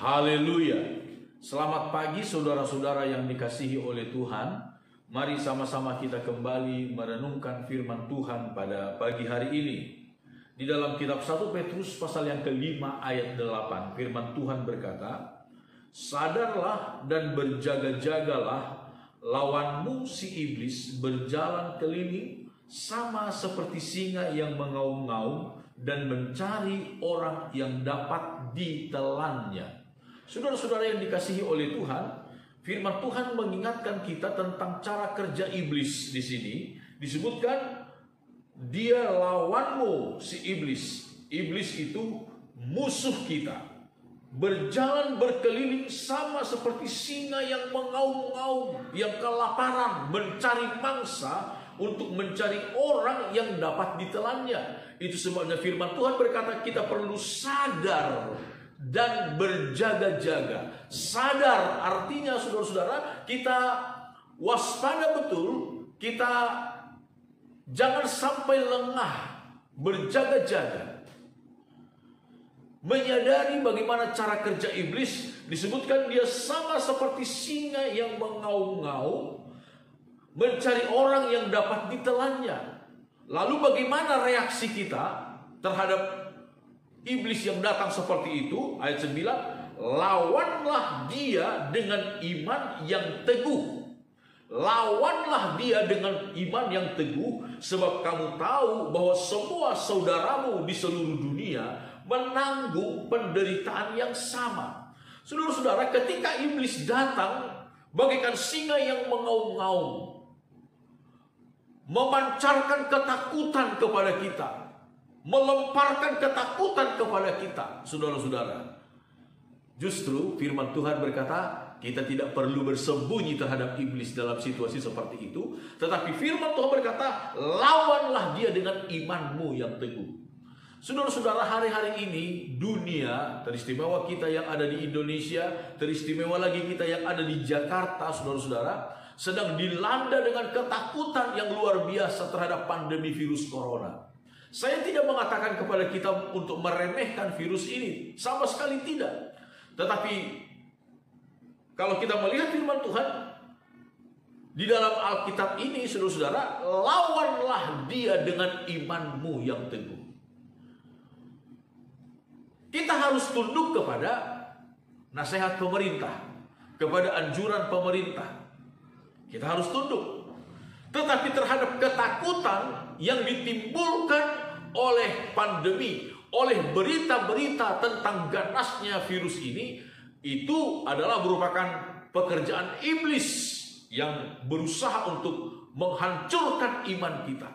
Haleluya. Selamat pagi saudara-saudara yang dikasihi oleh Tuhan. Mari sama-sama kita kembali merenungkan firman Tuhan pada pagi hari ini. Di dalam kitab 1 Petrus pasal yang kelima ayat 8, firman Tuhan berkata, "Sadarlah dan berjaga-jagalah, lawanmu si iblis berjalan keliling sama seperti singa yang mengaum-ngaum dan mencari orang yang dapat ditelannya." Saudara-saudara yang dikasihi oleh Tuhan, firman Tuhan mengingatkan kita tentang cara kerja iblis di sini. Disebutkan dia lawanmu si iblis. Iblis itu musuh kita. Berjalan berkeliling sama seperti singa yang mengaum-ngaum, yang kelaparan, mencari mangsa untuk mencari orang yang dapat ditelannya. Itu sebabnya firman Tuhan berkata kita perlu sadar dan berjaga-jaga. Sadar artinya saudara-saudara, kita waspada betul, kita jangan sampai lengah, berjaga-jaga. Menyadari bagaimana cara kerja iblis. Disebutkan dia sama seperti singa yang mengaum-ngaum, mencari orang yang dapat ditelannya. Lalu bagaimana reaksi kita terhadap iblis yang datang seperti itu? Ayat 9, lawanlah dia dengan iman yang teguh. Lawanlah dia dengan iman yang teguh, sebab kamu tahu bahwa semua saudaramu di seluruh dunia menanggung penderitaan yang sama. Saudara-saudara, ketika iblis datang bagaikan singa yang mengaum-ngaum, memancarkan ketakutan kepada kita, melemparkan ketakutan kepada kita, saudara-saudara. Justru firman Tuhan berkata, kita tidak perlu bersembunyi terhadap iblis dalam situasi seperti itu. Tetapi firman Tuhan berkata, lawanlah dia dengan imanmu yang teguh. Saudara-saudara, hari-hari ini dunia, teristimewa kita yang ada di Indonesia, teristimewa lagi kita yang ada di Jakarta, saudara-saudara, sedang dilanda dengan ketakutan yang luar biasa terhadap pandemi virus corona. Saya tidak mengatakan kepada kita untuk meremehkan virus ini, sama sekali tidak. Tetapi kalau kita melihat firman Tuhan di dalam Alkitab ini, saudara-saudara, lawanlah dia dengan imanmu yang teguh. Kita harus tunduk kepada nasihat pemerintah, kepada anjuran pemerintah. Kita harus tunduk. Tetapi terhadap ketakutan yang ditimbulkan oleh pandemi, oleh berita-berita tentang ganasnya virus ini, itu adalah merupakan pekerjaan iblis yang berusaha untuk menghancurkan iman kita.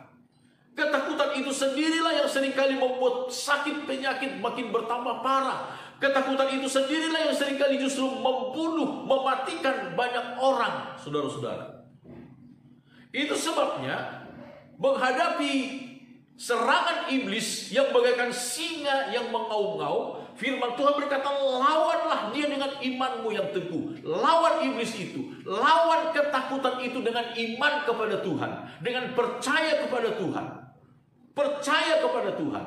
Ketakutan itu sendirilah yang seringkali membuat sakit penyakit makin bertambah parah. Ketakutan itu sendirilah yang seringkali justru membunuh, mematikan banyak orang, saudara-saudara. Itu sebabnya menghadapi serangan iblis yang bagaikan singa yang mengaum-ngaum, firman Tuhan berkata, lawanlah dia dengan imanmu yang teguh. Lawan iblis itu, lawan ketakutan itu dengan iman kepada Tuhan, dengan percaya kepada Tuhan. Percaya kepada Tuhan.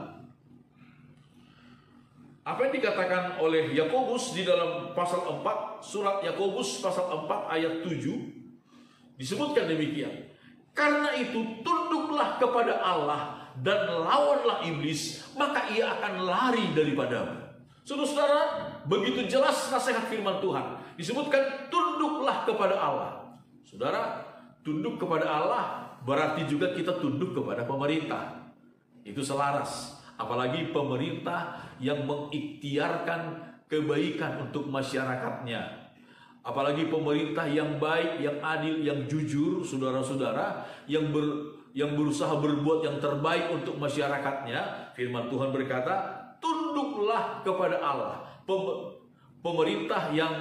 Apa yang dikatakan oleh Yakobus di dalam pasal 4, surat Yakobus pasal 4 ayat 7, disebutkan demikian. Karena itu tunduklah kepada Allah dan lawanlah iblis, maka ia akan lari daripadamu. Saudara-saudara, begitu jelas nasihat firman Tuhan. Disebutkan tunduklah kepada Allah. Saudara, tunduk kepada Allah berarti juga kita tunduk kepada pemerintah. Itu selaras. Apalagi pemerintah yang mengikhtiarkan kebaikan untuk masyarakatnya. Apalagi pemerintah yang baik, yang adil, yang jujur, saudara-saudara, yang berusaha berbuat yang terbaik untuk masyarakatnya. Firman Tuhan berkata, tunduklah kepada Allah. Pemerintah yang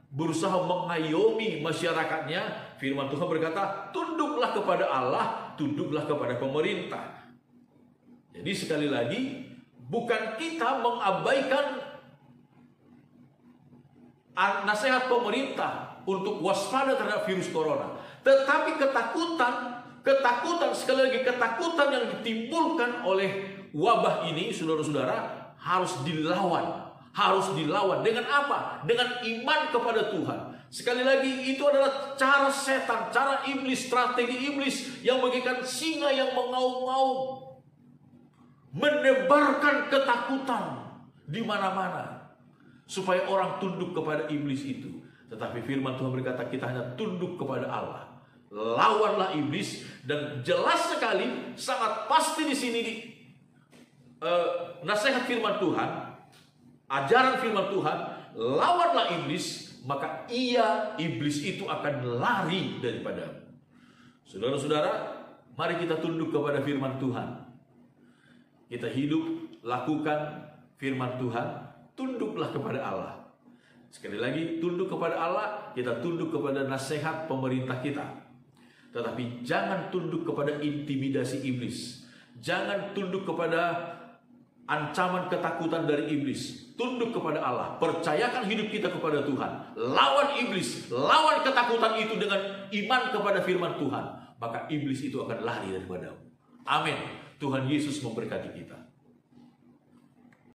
berusaha mengayomi masyarakatnya, firman Tuhan berkata, tunduklah kepada Allah, tunduklah kepada pemerintah. Jadi sekali lagi, bukan kita mengabaikan nasihat pemerintah untuk waspada terhadap virus corona. Tetapi ketakutan, sekali lagi ketakutan yang ditimbulkan oleh wabah ini, saudara-saudara, harus dilawan, harus dilawan. Dengan apa? Dengan iman kepada Tuhan. Sekali lagi, itu adalah cara setan, cara iblis, strategi iblis yang bagaikan singa yang mengaum-ngaum, menebarkan ketakutan di mana-mana supaya orang tunduk kepada iblis itu. Tetapi firman Tuhan berkata kita hanya tunduk kepada Allah. Lawanlah iblis, dan jelas sekali, sangat pasti di sini nasihat firman Tuhan, ajaran firman Tuhan, lawanlah iblis, maka iblis itu akan lari daripadamu. Saudara-saudara, mari kita tunduk kepada firman Tuhan. Kita hidup, lakukan firman Tuhan, tunduklah kepada Allah. Sekali lagi, tunduk kepada Allah, kita tunduk kepada nasihat pemerintah kita. Tetapi jangan tunduk kepada intimidasi iblis. Jangan tunduk kepada ancaman ketakutan dari iblis. Tunduk kepada Allah. Percayakan hidup kita kepada Tuhan. Lawan iblis, lawan ketakutan itu dengan iman kepada firman Tuhan. Maka iblis itu akan lari daripadamu. Amin. Tuhan Yesus memberkati kita.